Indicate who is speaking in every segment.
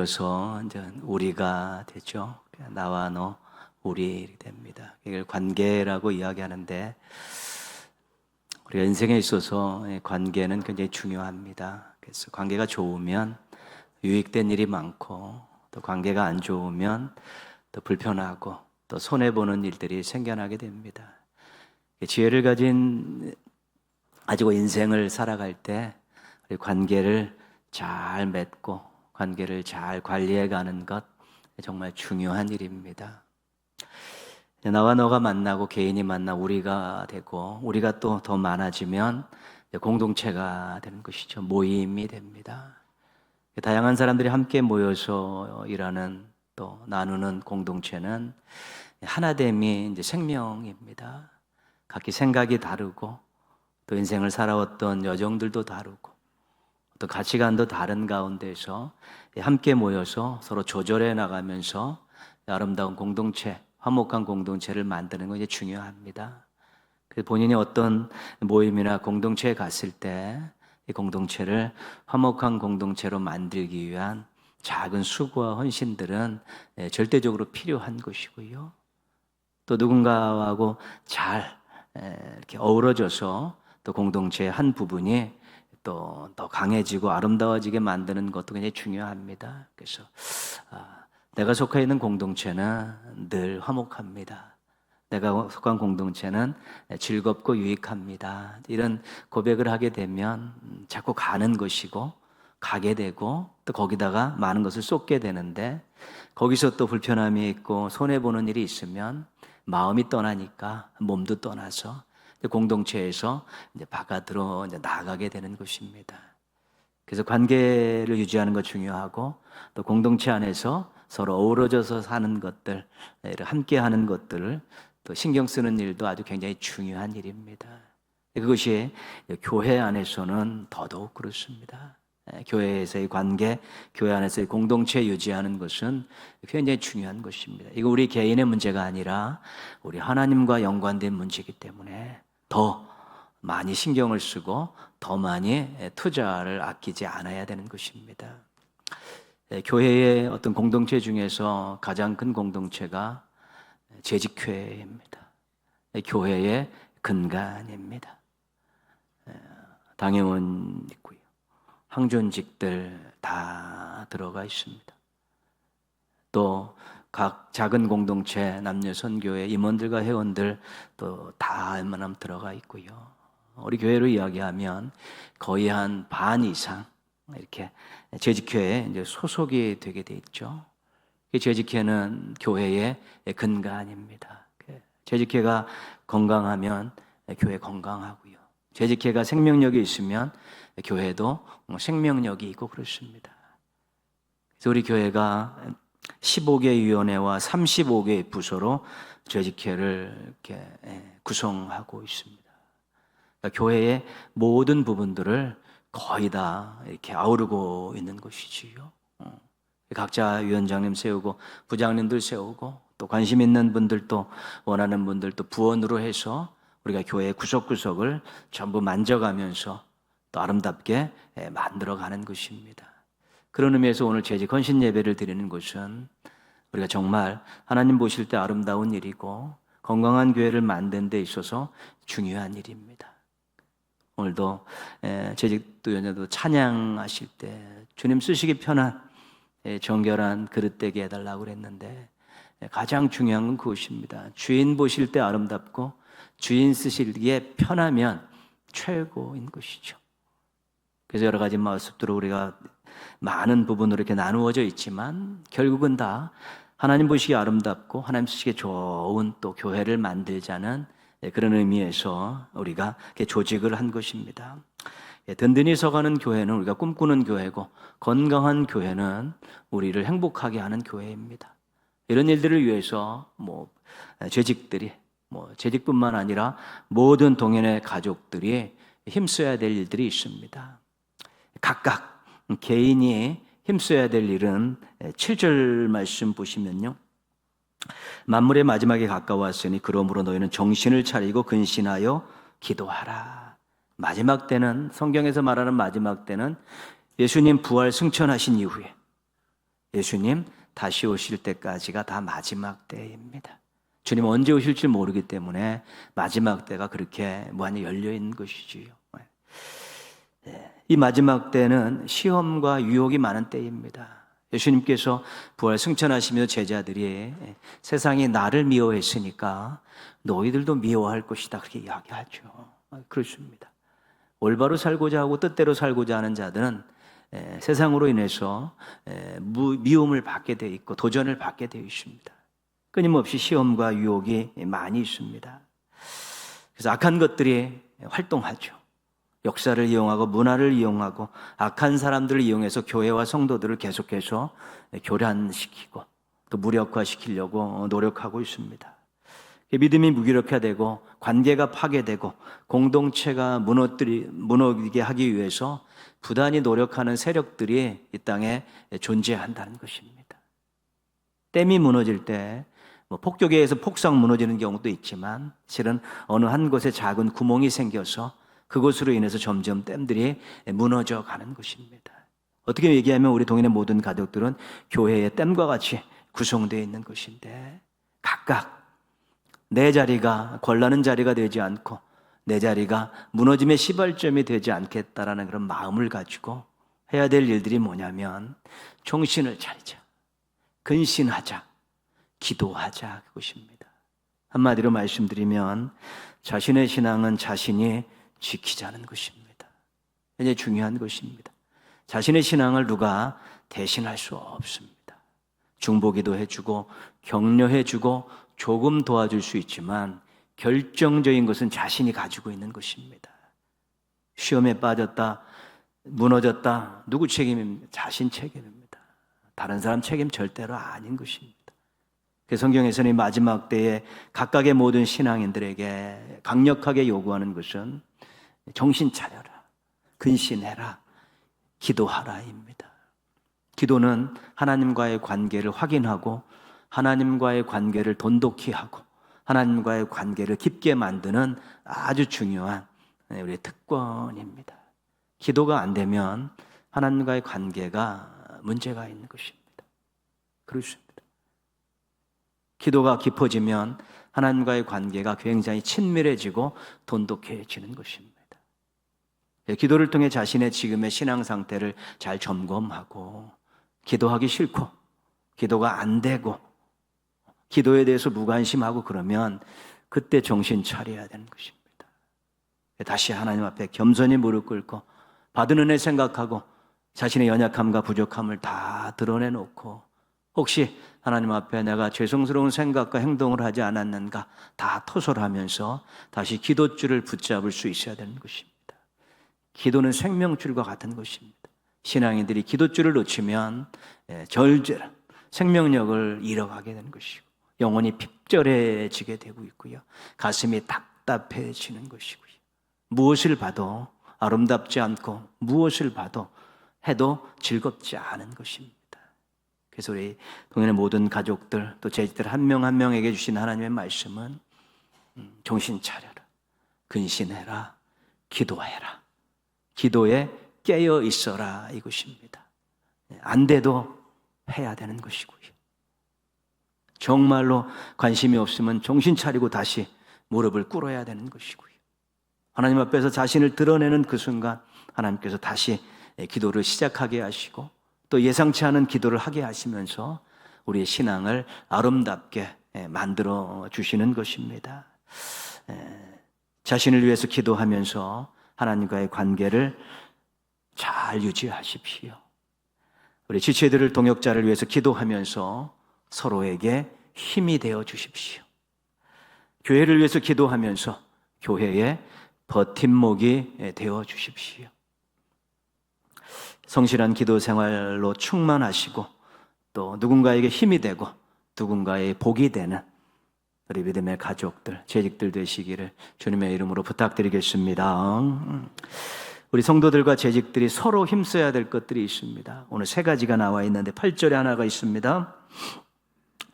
Speaker 1: 들어서 이제 우리가 되죠. 나와 너, 우리 됩니다. 이걸 관계라고 이야기하는데 우리가 인생에 있어서 관계는 굉장히 중요합니다. 그래서 관계가 좋으면 유익된 일이 많고 또 관계가 안 좋으면 또 불편하고 또 손해보는 일들이 생겨나게 됩니다. 지혜를 가지고 인생을 살아갈 때 우리 관계를 잘 맺고 관계를 잘 관리해 가는 것 정말 중요한 일입니다. 나와 너가 만나고 개인이 만나 우리가 되고 우리가 또 더 많아지면 공동체가 되는 것이죠. 모임이 됩니다. 다양한 사람들이 함께 모여서 일하는 또 나누는 공동체는 하나됨이 이제 생명입니다. 각기 생각이 다르고 또 인생을 살아왔던 여정들도 다르고 또 가치관도 다른 가운데서 함께 모여서 서로 조절해 나가면서 아름다운 공동체, 화목한 공동체를 만드는 것이 중요합니다. 본인이 어떤 모임이나 공동체에 갔을 때 이 공동체를 화목한 공동체로 만들기 위한 작은 수고와 헌신들은 절대적으로 필요한 것이고요. 또 누군가하고 잘 이렇게 어우러져서 또 공동체의 한 부분이 또 더 강해지고 아름다워지게 만드는 것도 굉장히 중요합니다. 그래서 내가 속해 있는 공동체는 늘 화목합니다. 내가 속한 공동체는 즐겁고 유익합니다. 이런 고백을 하게 되면 자꾸 가는 것이고 가게 되고 또 거기다가 많은 것을 쏟게 되는데 거기서 또 불편함이 있고 손해보는 일이 있으면 마음이 떠나니까 몸도 떠나서 공동체에서 이제 바깥으로 이제 나가게 되는 것입니다. 그래서 관계를 유지하는 것 중요하고 또 공동체 안에서 서로 어우러져서 사는 것들, 함께 하는 것들을 또 신경 쓰는 일도 아주 굉장히 중요한 일입니다. 그것이 교회 안에서는 더더욱 그렇습니다. 교회에서의 관계, 교회 안에서의 공동체 유지하는 것은 굉장히 중요한 것입니다. 이거 우리 개인의 문제가 아니라 우리 하나님과 연관된 문제이기 때문에 더 많이 신경을 쓰고 더 많이 투자를 아끼지 않아야 되는 것입니다. 교회의 어떤 공동체 중에서 가장 큰 공동체가 재직회입니다. 교회의 근간입니다. 당회원 있고요. 항존직들 다 들어가 있습니다. 또 각 작은 공동체, 남녀 선교회 임원들과 회원들 또 다 웬만하면 들어가 있고요. 우리 교회로 이야기하면 거의 한 반 이상 이렇게 재직회에 이제 소속이 되게 돼 있죠. 재직회는 교회의 근간입니다. 재직회가 건강하면 교회 건강하고요. 재직회가 생명력이 있으면 교회도 생명력이 있고 그렇습니다. 그래서 우리 교회가 15개 위원회와 35개의 부서로 재직회를 이렇게 구성하고 있습니다. 그러니까 교회의 모든 부분들을 거의 다 이렇게 아우르고 있는 것이지요. 각자 위원장님 세우고 부장님들 세우고 또 관심 있는 분들도 원하는 분들도 부원으로 해서 우리가 교회 구석구석을 전부 만져가면서 또 아름답게 만들어가는 것입니다. 그런 의미에서 오늘 재직 헌신 예배를 드리는 것은 우리가 정말 하나님 보실 때 아름다운 일이고 건강한 교회를 만드는 데 있어서 중요한 일입니다. 오늘도 재직도 연회도 찬양하실 때 주님 쓰시기 편한 정결한 그릇되게 해달라고 그랬는데 가장 중요한 건 그것입니다. 주인 보실 때 아름답고 주인 쓰시기에 편하면 최고인 것이죠. 그래서 여러 가지 모습들로 우리가 많은 부분으로 이렇게 나누어져 있지만 결국은 다 하나님 보시기에 아름답고 하나님 쓰시기에 좋은 또 교회를 만들자는 그런 의미에서 우리가 조직을 한 것입니다. 든든히 서가는 교회는 우리가 꿈꾸는 교회고 건강한 교회는 우리를 행복하게 하는 교회입니다. 이런 일들을 위해서 재직들이 재직뿐만 아니라 모든 동행의 가족들이 힘써야 될 일들이 있습니다. 각각 개인이 힘써야 될 일은 7절 말씀 보시면요. 만물의 마지막에 가까웠으니 그러므로 너희는 정신을 차리고 근신하여 기도하라. 마지막 때는 성경에서 말하는 마지막 때는 예수님 부활 승천하신 이후에 예수님 다시 오실 때까지가 다 마지막 때입니다. 주님 언제 오실지 모르기 때문에 마지막 때가 그렇게 무한히 열려 있는 것이지요. 이 마지막 때는 시험과 유혹이 많은 때입니다. 예수님께서 부활 승천하시며 제자들이 세상이 나를 미워했으니까 너희들도 미워할 것이다 그렇게 이야기하죠. 그렇습니다. 올바로 살고자 하고 뜻대로 살고자 하는 자들은 세상으로 인해서 미움을 받게 되어 있고 도전을 받게 되어 있습니다. 끊임없이 시험과 유혹이 많이 있습니다. 그래서 악한 것들이 활동하죠. 역사를 이용하고 문화를 이용하고 악한 사람들을 이용해서 교회와 성도들을 계속해서 교란시키고 또 무력화시키려고 노력하고 있습니다. 믿음이 무기력화되고 관계가 파괴되고 공동체가 무너지게 하기 위해서 부단히 노력하는 세력들이 이 땅에 존재한다는 것입니다. 댐이 무너질 때 폭격에 의해서 폭삭 무너지는 경우도 있지만 실은 어느 한 곳에 작은 구멍이 생겨서 그것으로 인해서 점점 댐들이 무너져 가는 것입니다. 어떻게 얘기하면 우리 동인의 모든 가족들은 교회의 댐과 같이 구성되어 있는 것인데 각각 내 자리가 권라는 자리가 되지 않고 내 자리가 무너짐의 시발점이 되지 않겠다라는 그런 마음을 가지고 해야 될 일들이 뭐냐면 정신을 차리자, 근신하자, 기도하자 그것입니다. 한마디로 말씀드리면 자신의 신앙은 자신이 지키자는 것입니다. 굉장히 중요한 것입니다. 자신의 신앙을 누가 대신할 수 없습니다. 중보기도 해주고 격려해주고 조금 도와줄 수 있지만 결정적인 것은 자신이 가지고 있는 것입니다. 시험에 빠졌다, 무너졌다, 누구 책임입니까? 자신 책임입니다. 다른 사람 책임 절대로 아닌 것입니다. 성경에서는 마지막 때에 각각의 모든 신앙인들에게 강력하게 요구하는 것은 정신 차려라, 근신해라, 기도하라입니다. 기도는 하나님과의 관계를 확인하고 하나님과의 관계를 돈독히 하고 하나님과의 관계를 깊게 만드는 아주 중요한 우리의 특권입니다. 기도가 안 되면 하나님과의 관계가 문제가 있는 것입니다. 그렇습니다. 기도가 깊어지면 하나님과의 관계가 굉장히 친밀해지고 돈독해지는 것입니다. 기도를 통해 자신의 지금의 신앙 상태를 잘 점검하고 기도하기 싫고 기도가 안 되고 기도에 대해서 무관심하고 그러면 그때 정신 차려야 되는 것입니다. 다시 하나님 앞에 겸손히 무릎 꿇고 받은 은혜 생각하고 자신의 연약함과 부족함을 다 드러내놓고 혹시 하나님 앞에 내가 죄송스러운 생각과 행동을 하지 않았는가 다 토설하면서 다시 기도줄을 붙잡을 수 있어야 되는 것입니다. 기도는 생명줄과 같은 것입니다. 신앙인들이 기도줄을 놓치면 절절한 생명력을 잃어가게 되는 것이고 영혼이 핍절해지게 되고 있고요. 가슴이 답답해지는 것이고요. 무엇을 봐도 아름답지 않고 무엇을 봐도 해도 즐겁지 않은 것입니다. 그래서 우리 동현의 모든 가족들 또 제지들 한 명 한 명에게 주신 하나님의 말씀은 정신 차려라, 근신해라, 기도해라, 기도에 깨어 있어라 이것입니다. 안 돼도 해야 되는 것이고요. 정말로 관심이 없으면 정신 차리고 다시 무릎을 꿇어야 되는 것이고요. 하나님 앞에서 자신을 드러내는 그 순간 하나님께서 다시 기도를 시작하게 하시고 또 예상치 않은 기도를 하게 하시면서 우리의 신앙을 아름답게 만들어 주시는 것입니다. 자신을 위해서 기도하면서 하나님과의 관계를 잘 유지하십시오. 우리 지체들을 동역자를 위해서 기도하면서 서로에게 힘이 되어 주십시오. 교회를 위해서 기도하면서 교회의 버팀목이 되어 주십시오. 성실한 기도 생활로 충만하시고 또 누군가에게 힘이 되고 누군가의 복이 되는 우리 믿음의 가족들, 재직들 되시기를 주님의 이름으로 부탁드리겠습니다. 우리 성도들과 재직들이 서로 힘써야 될 것들이 있습니다. 오늘 3가지가 나와 있는데 8절에 하나가 있습니다.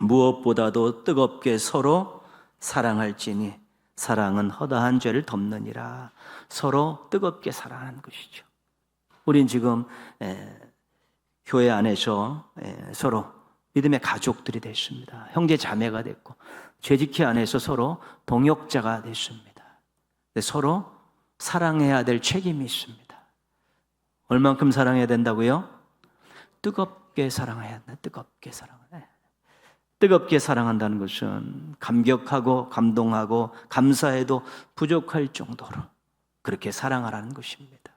Speaker 1: 무엇보다도 뜨겁게 서로 사랑할지니 사랑은 허다한 죄를 덮느니라. 서로 뜨겁게 사랑하는 것이죠. 우린 지금 교회 안에서 서로 믿음의 가족들이 됐습니다. 형제 자매가 됐고 죄지키 안에서 서로 동역자가 됐습니다. 서로 사랑해야 될 책임이 있습니다. 얼만큼 사랑해야 된다고요? 뜨겁게 사랑해야 한다. 뜨겁게 사랑해. 뜨겁게 사랑한다는 것은 감격하고 감동하고 감사해도 부족할 정도로 그렇게 사랑하라는 것입니다.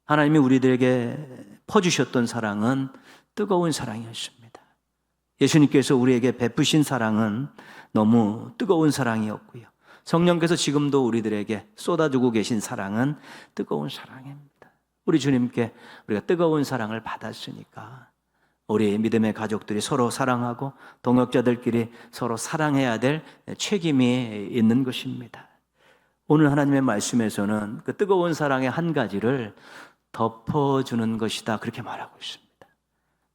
Speaker 1: 하나님이 우리들에게 퍼주셨던 사랑은 뜨거운 사랑이었습니다. 예수님께서 우리에게 베푸신 사랑은 너무 뜨거운 사랑이었고요. 성령께서 지금도 우리들에게 쏟아주고 계신 사랑은 뜨거운 사랑입니다. 우리 주님께 우리가 뜨거운 사랑을 받았으니까 우리 믿음의 가족들이 서로 사랑하고 동역자들끼리 서로 사랑해야 될 책임이 있는 것입니다. 오늘 하나님의 말씀에서는 그 뜨거운 사랑의 한 가지를 덮어주는 것이다 그렇게 말하고 있습니다.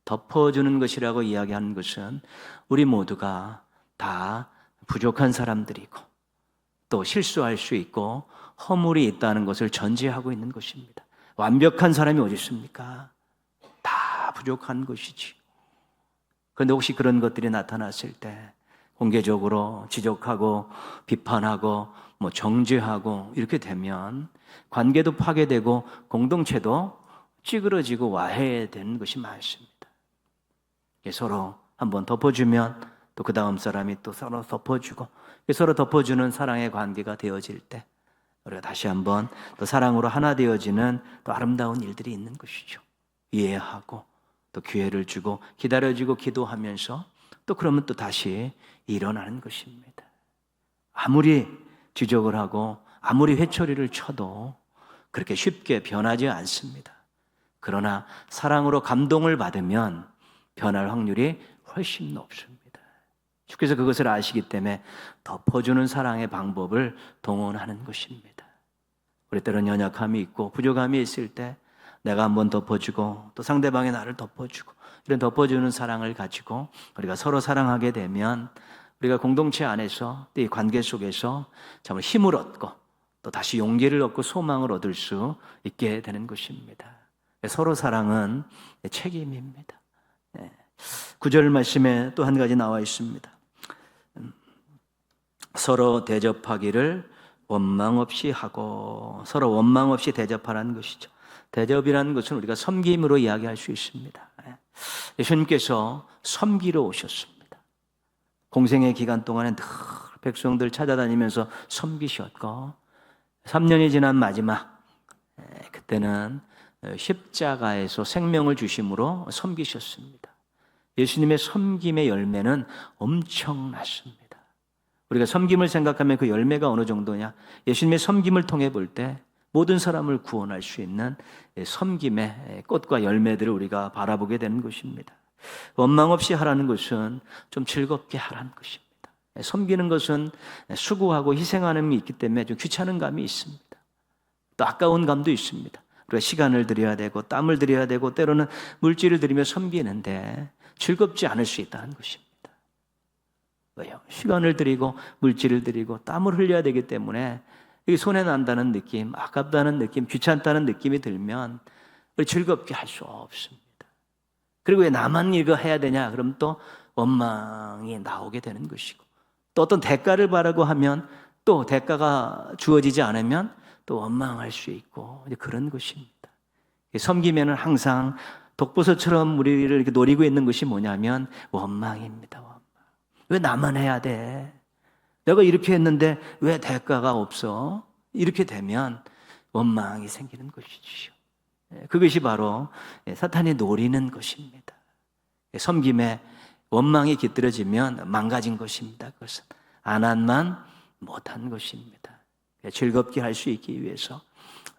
Speaker 1: 덮어주는 것이라고 이야기하는 것은 우리 모두가 다 부족한 사람들이고 또 실수할 수 있고 허물이 있다는 것을 전제하고 있는 것입니다. 완벽한 사람이 어디 있습니까? 다 부족한 것이지. 그런데 혹시 그런 것들이 나타났을 때 공개적으로 지적하고 비판하고 정죄하고 이렇게 되면 관계도 파괴되고 공동체도 찌그러지고 와해되는 것이 많습니다. 서로 한번 덮어주면 또 그 다음 사람이 또 서로 덮어주고 서로 덮어주는 사랑의 관계가 되어질 때 우리가 다시 한번 또 사랑으로 하나 되어지는 또 아름다운 일들이 있는 것이죠. 이해하고 또 기회를 주고 기다려주고 기도하면서 또 그러면 또 다시 일어나는 것입니다. 아무리 지적을 하고 아무리 회초리를 쳐도 그렇게 쉽게 변하지 않습니다. 그러나 사랑으로 감동을 받으면 변할 확률이 훨씬 높습니다. 주께서 그것을 아시기 때문에 덮어주는 사랑의 방법을 동원하는 것입니다. 우리 때론 연약함이 있고 부족함이 있을 때 내가 한번 덮어주고 또 상대방이 나를 덮어주고 이런 덮어주는 사랑을 가지고 우리가 서로 사랑하게 되면 우리가 공동체 안에서 또 이 관계 속에서 정말 힘을 얻고 또 다시 용기를 얻고 소망을 얻을 수 있게 되는 것입니다. 서로 사랑은 책임입니다. 9절 말씀에 또 한 가지 나와 있습니다. 서로 대접하기를 원망 없이 하고, 서로 원망 없이 대접하라는 것이죠. 대접이라는 것은 우리가 섬김으로 이야기할 수 있습니다. 예수님께서 섬기러 오셨습니다. 공생의 기간 동안에 늘 백성들 찾아다니면서 섬기셨고 3년이 지난 마지막 그때는 십자가에서 생명을 주심으로 섬기셨습니다. 예수님의 섬김의 열매는 엄청났습니다. 우리가 섬김을 생각하면 그 열매가 어느 정도냐? 예수님의 섬김을 통해 볼 때 모든 사람을 구원할 수 있는 섬김의 꽃과 열매들을 우리가 바라보게 되는 것입니다. 원망 없이 하라는 것은 좀 즐겁게 하라는 것입니다. 섬기는 것은 수고하고 희생하는 감이 있기 때문에 좀 귀찮은 감이 있습니다. 또 아까운 감도 있습니다. 우리가 시간을 들여야 되고 땀을 들여야 되고 때로는 물질을 들이며 섬기는데 즐겁지 않을 수 있다는 것입니다. 왜요? 시간을 들이고 물질을 들이고 땀을 흘려야 되기 때문에 이게 손해난다는 느낌, 아깝다는 느낌, 귀찮다는 느낌이 들면 즐겁게 할 수 없습니다. 그리고 왜 나만 이거 해야 되냐? 그럼 또 원망이 나오게 되는 것이고 또 어떤 대가를 바라고 하면 또 대가가 주어지지 않으면 또 원망할 수 있고 그런 것입니다. 섬기면은 항상 독버섯처럼 우리를 이렇게 노리고 있는 것이 뭐냐면 원망입니다. 원망. 왜 나만 해야 돼? 내가 이렇게 했는데 왜 대가가 없어? 이렇게 되면 원망이 생기는 것이지요. 그것이 바로 사탄이 노리는 것입니다. 섬김에 원망이 깃들어지면 망가진 것입니다. 그것은 안 한만 못한 것입니다. 즐겁게 할 수 있기 위해서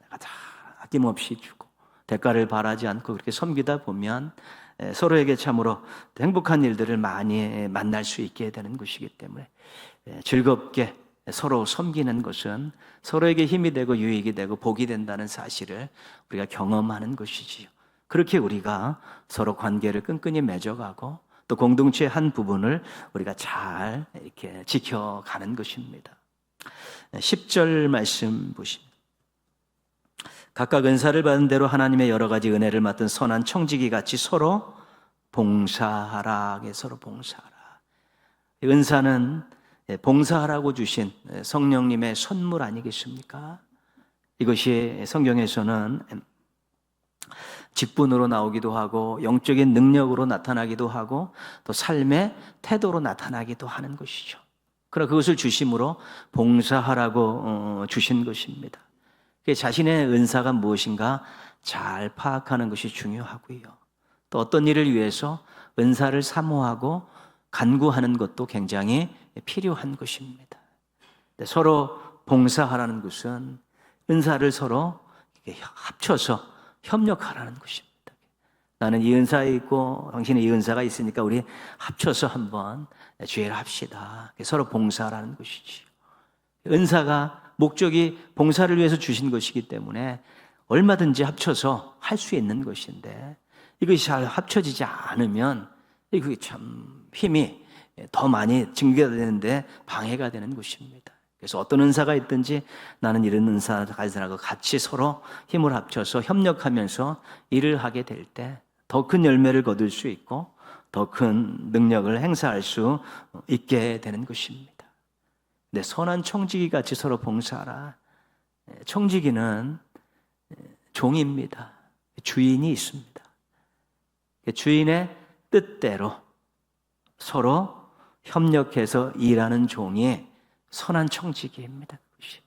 Speaker 1: 다 아낌없이 주고 대가를 바라지 않고 그렇게 섬기다 보면 서로에게 참으로 행복한 일들을 많이 만날 수 있게 되는 것이기 때문에 즐겁게 서로 섬기는 것은 서로에게 힘이 되고 유익이 되고 복이 된다는 사실을 우리가 경험하는 것이지요. 그렇게 우리가 서로 관계를 끈끈이 맺어가고 또 공동체의 한 부분을 우리가 잘 이렇게 지켜가는 것입니다. 10절 말씀 보시면 각각 은사를 받은 대로 하나님의 여러 가지 은혜를 맡은 선한 청지기 같이 서로 봉사하라. 서로 봉사하라. 은사는 봉사하라고 주신 성령님의 선물 아니겠습니까? 이것이 성경에서는 직분으로 나오기도 하고 영적인 능력으로 나타나기도 하고 또 삶의 태도로 나타나기도 하는 것이죠. 그러나 그것을 주심으로 봉사하라고 주신 것입니다. 자신의 은사가 무엇인가 잘 파악하는 것이 중요하고요. 또 어떤 일을 위해서 은사를 사모하고 간구하는 것도 굉장히 필요한 것입니다. 서로 봉사하라는 것은 은사를 서로 합쳐서 협력하라는 것입니다. 나는 이 은사에 있고 당신은 이 은사가 있으니까 우리 합쳐서 한번 주의를 합시다. 서로 봉사하라는 것이지요. 은사가 목적이 봉사를 위해서 주신 것이기 때문에 얼마든지 합쳐서 할 수 있는 것인데 이것이 잘 합쳐지지 않으면 그게 참 힘이 더 많이 증가가 되는데 방해가 되는 것입니다. 그래서 어떤 은사가 있든지 나는 이런 은사가 가진 사람과 같이 서로 힘을 합쳐서 협력하면서 일을 하게 될 때 더 큰 열매를 거둘 수 있고 더 큰 능력을 행사할 수 있게 되는 것입니다. 네, 선한 청지기 같이 서로 봉사하라. 청지기는 종입니다. 주인이 있습니다. 주인의 뜻대로 서로 협력해서 일하는 종이 선한 청지기입니다. 그것이.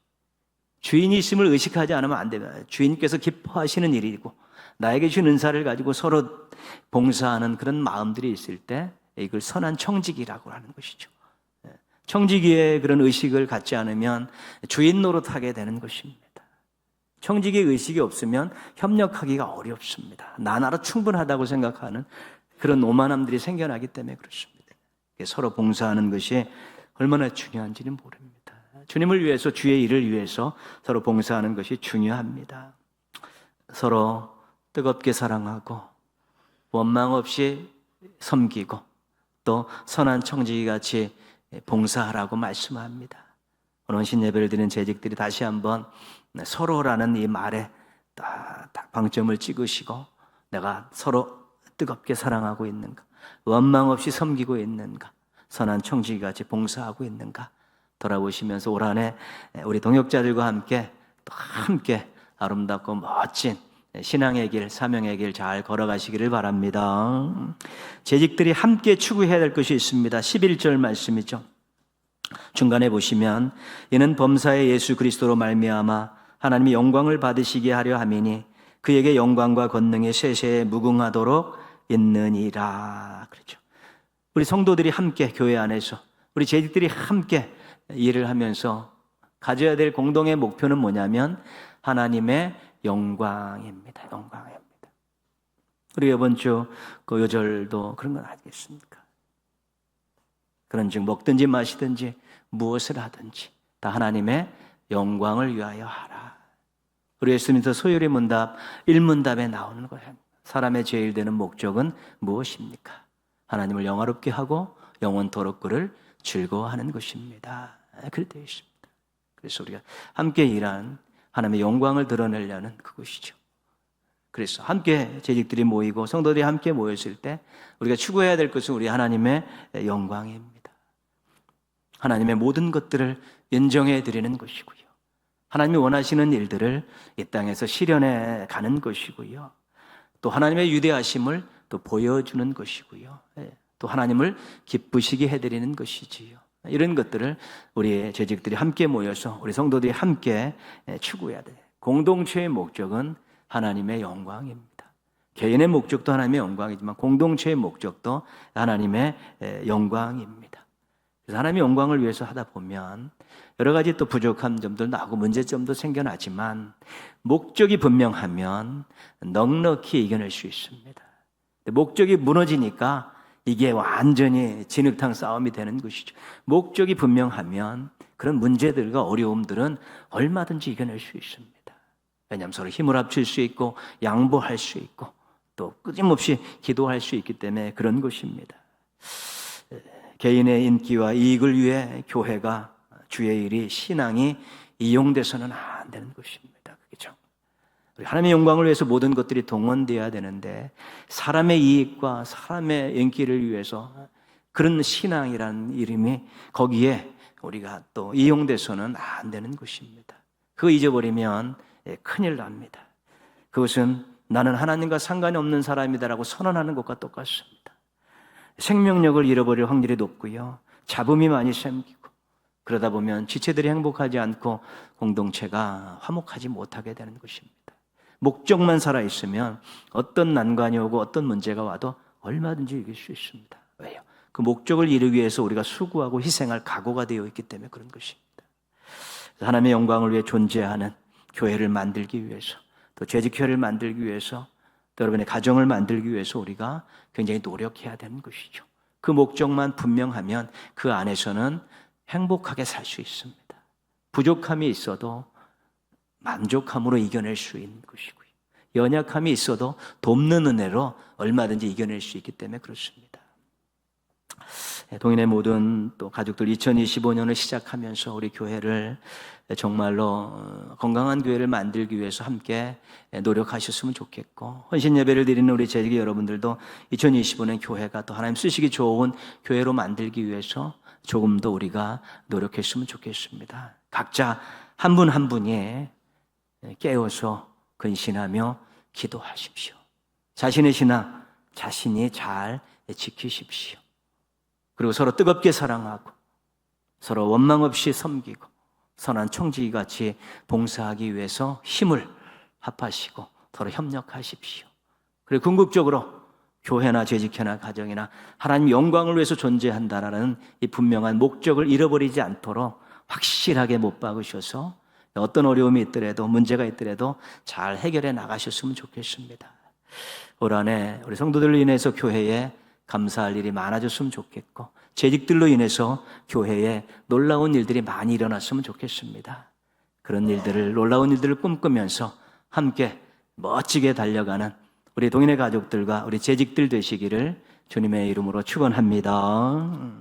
Speaker 1: 주인이 있음을 의식하지 않으면 안 됩니다. 주인께서 기뻐하시는 일이고 나에게 준 은사를 가지고 서로 봉사하는 그런 마음들이 있을 때 이걸 선한 청지기라고 하는 것이죠. 청지기의 그런 의식을 갖지 않으면 주인 노릇하게 되는 것입니다. 청지기의 의식이 없으면 협력하기가 어렵습니다. 나나로 충분하다고 생각하는 그런 오만함들이 생겨나기 때문에 그렇습니다. 서로 봉사하는 것이 얼마나 중요한지는 모릅니다. 주님을 위해서, 주의 일을 위해서 서로 봉사하는 것이 중요합니다. 서로 뜨겁게 사랑하고 원망 없이 섬기고 또 선한 청지기같이 봉사하라고 말씀합니다. 오늘 원신 예배를 드리는 재직들이 다시 한번 서로라는 이 말에 딱 방점을 찍으시고 내가 서로 뜨겁게 사랑하고 있는가, 원망 없이 섬기고 있는가, 선한 청지기같이 봉사하고 있는가 돌아보시면서 올 한 해 우리 동역자들과 함께 또 함께 아름답고 멋진 신앙의 길, 사명의 길 잘 걸어가시기를 바랍니다. 재직들이 함께 추구해야 될 것이 있습니다. 11절 말씀이죠. 중간에 보시면 이는 범사의 예수 그리스도로 말미암아 하나님의 영광을 받으시게 하려 함이니 그에게 영광과 권능이 세세에 무궁하도록 있느니라. 그렇죠. 우리 성도들이 함께 교회 안에서 우리 재직들이 함께 일을 하면서 가져야 될 공동의 목표는 뭐냐면 하나님의 영광입니다. 영광입니다. 우리 이번 주 그 요절도 그런 건 아니겠습니까? 그런즉 먹든지 마시든지 무엇을 하든지 다 하나님의 영광을 위하여 하라. 우리 예수님께서 소요리 문답 1문답에 나오는 거예요. 사람의 제일 되는 목적은 무엇입니까? 하나님을 영화롭게 하고 영원토록 그를 즐거워하는 것입니다. 그렇게 되어 있습니다. 그래서 우리가 함께 일한 하나님의 영광을 드러내려는 그것이죠. 그래서 함께 재직들이 모이고 성도들이 함께 모였을 때 우리가 추구해야 될 것은 우리 하나님의 영광입니다. 하나님의 모든 것들을 인정해 드리는 것이고요. 하나님이 원하시는 일들을 이 땅에서 실현해 가는 것이고요. 또 하나님의 위대하심을 또 보여주는 것이고요. 또 하나님을 기쁘시게 해드리는 것이지요. 이런 것들을 우리 재직들이 함께 모여서 우리 성도들이 함께 추구해야 돼요. 공동체의 목적은 하나님의 영광입니다. 개인의 목적도 하나님의 영광이지만 공동체의 목적도 하나님의 영광입니다. 그래서 하나님의 영광을 위해서 하다 보면 여러 가지 또 부족한 점도 나고 문제점도 생겨나지만 목적이 분명하면 넉넉히 이겨낼 수 있습니다. 목적이 무너지니까 이게 완전히 진흙탕 싸움이 되는 것이죠. 목적이 분명하면 그런 문제들과 어려움들은 얼마든지 이겨낼 수 있습니다. 왜냐하면 서로 힘을 합칠 수 있고 양보할 수 있고 또 끊임없이 기도할 수 있기 때문에 그런 것입니다. 개인의 인기와 이익을 위해 교회가 주의 일이 신앙이 이용돼서는 안 되는 것입니다. 그렇죠? 우리 하나님의 영광을 위해서 모든 것들이 동원되어야 되는데 사람의 이익과 사람의 인기를 위해서 그런 신앙이라는 이름이 거기에 우리가 또 이용돼서는 안 되는 것입니다. 그거 잊어버리면 큰일 납니다. 그것은 나는 하나님과 상관이 없는 사람이다라고 선언하는 것과 똑같습니다. 생명력을 잃어버릴 확률이 높고요. 잡음이 많이 생기고 그러다 보면 지체들이 행복하지 않고 공동체가 화목하지 못하게 되는 것입니다. 목적만 살아있으면 어떤 난관이 오고 어떤 문제가 와도 얼마든지 이길 수 있습니다. 왜요? 그 목적을 이루기 위해서 우리가 수고하고 희생할 각오가 되어 있기 때문에 그런 것입니다. 하나님의 영광을 위해 존재하는 교회를 만들기 위해서 또 재직교회를 만들기 위해서 또 여러분의 가정을 만들기 위해서 우리가 굉장히 노력해야 되는 것이죠. 그 목적만 분명하면 그 안에서는 행복하게 살 수 있습니다. 부족함이 있어도 만족함으로 이겨낼 수 있는 것이고요. 연약함이 있어도 돕는 은혜로 얼마든지 이겨낼 수 있기 때문에 그렇습니다. 동인의 모든 또 가족들 2025년을 시작하면서 우리 교회를 정말로 건강한 교회를 만들기 위해서 함께 노력하셨으면 좋겠고 헌신 예배를 드리는 우리 재직의 여러분들도 2025년 교회가 또 하나님 쓰시기 좋은 교회로 만들기 위해서 조금 더 우리가 노력했으면 좋겠습니다. 각자 한 분 한 분이 깨어서 근신하며 기도하십시오. 자신의 신앙 자신이 잘 지키십시오. 그리고 서로 뜨겁게 사랑하고 서로 원망 없이 섬기고 선한 청지기같이 봉사하기 위해서 힘을 합하시고 서로 협력하십시오. 그리고 궁극적으로 교회나 재직회나 가정이나 하나님 영광을 위해서 존재한다라는 이 분명한 목적을 잃어버리지 않도록 확실하게 못 박으셔서 어떤 어려움이 있더라도 문제가 있더라도 잘 해결해 나가셨으면 좋겠습니다. 올 한해 우리 성도들로 인해서 교회에 감사할 일이 많아졌으면 좋겠고 재직들로 인해서 교회에 놀라운 일들이 많이 일어났으면 좋겠습니다. 그런 일들을 놀라운 일들을 꿈꾸면서 함께 멋지게 달려가는 우리 동인의 가족들과 우리 재직들 되시기를 주님의 이름으로 축원합니다.